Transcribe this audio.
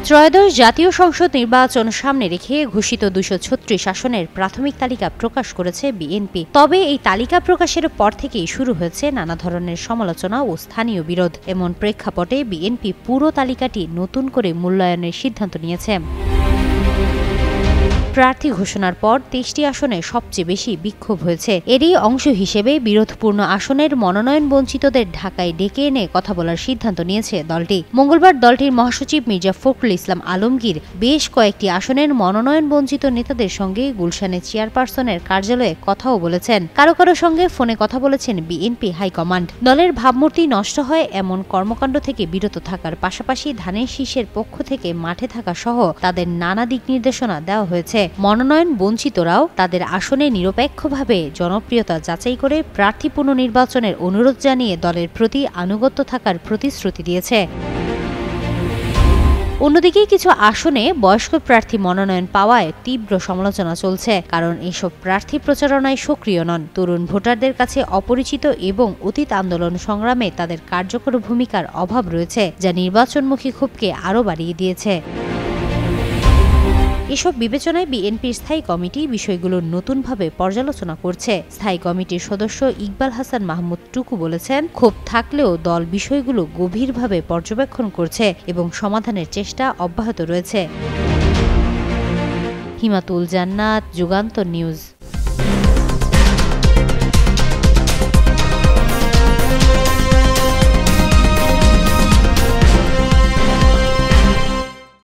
ত্রয়োদশ জাতীয় সংসদ নির্বাচন সামনে রেখে ঘোষিত ২৩৬ আসনের প্রাথমিক তালিকা প্রকাশ করেছে বিএনপি। তবে এই তালিকা প্রকাশের পর থেকেই শুরু হয়েছে নানা ধরনের সমালোচনা ও স্থানীয় বিরোধ। এমন প্রেক্ষাপটে বিএনপি পুরো তালিকাটি নতুন করে মূল্যায়নের সিদ্ধান্ত নিয়েছে। প্রার্থী ঘোষণার পর ২৩টি আসনে সবচেয়ে বেশি বিক্ষোভ হয়েছে। এরই অংশ হিসেবে বিরোধপূর্ণ আসনের মনোনয়ন বঞ্চিতদের ঢাকায় ডেকে এনে কথা বলার সিদ্ধান্ত নিয়েছে দলটি। মঙ্গলবার দলটির মহাসচিব মির্জা ফখরুল ইসলাম আলমগীর বেশ কয়েকটি আসনের মনোনয়ন বঞ্চিত নেতাদের সঙ্গে গুলশানে চেয়ারপারসনের কার্যালয়ে কথাও বলেছেন। কারো কারো সঙ্গে ফোনে কথা বলেছেন বিএনপি হাইকমান্ড। দলের ভাবমূর্তি নষ্ট হয় এমন কর্মকাণ্ড থেকে বিরত থাকার পাশাপাশি ধানের শীষের পক্ষ থেকে মাঠে থাকা সহ তাদের নানা দিক নির্দেশনা দেওয়া হয়েছে। মনোনয়ন বঞ্চিতরাও তাদের আসনে নিরপেক্ষভাবে জনপ্রিয়তা যাচাই করে প্রার্থী পুনর্নির্বাচনের অনুরোধ জানিয়ে দলের প্রতি আনুগত্য থাকার প্রতিশ্রুতি দিয়েছে। অন্যদিকে কিছু আসনে বয়স্ক প্রার্থী মনোনয়ন পাওয়ায় তীব্র সমালোচনা চলছে, কারণ এসব প্রার্থী প্রচারণায় সক্রিয় নন, তরুণ ভোটারদের কাছে অপরিচিত এবং অতীত আন্দোলন সংগ্রামে তাদের কার্যকর ভূমিকার অভাব রয়েছে, যা নির্বাচনমুখী ক্ষোভকে আরও বাড়িয়ে দিয়েছে। এসব বিবেচনায় বিএনপির স্থায়ী কমিটি বিষয়গুলো নতুনভাবে পর্যালোচনা করছে। স্থায়ী কমিটির সদস্য ইকবাল হাসান মাহমুদ টুকু বলেছেন, ক্ষোভ থাকলেও দল বিষয়গুলো গভীরভাবে পর্যবেক্ষণ করছে এবং সমাধানের চেষ্টা অব্যাহত রয়েছে। হিমাতুল জান্নাত, যুগান্তর নিউজ।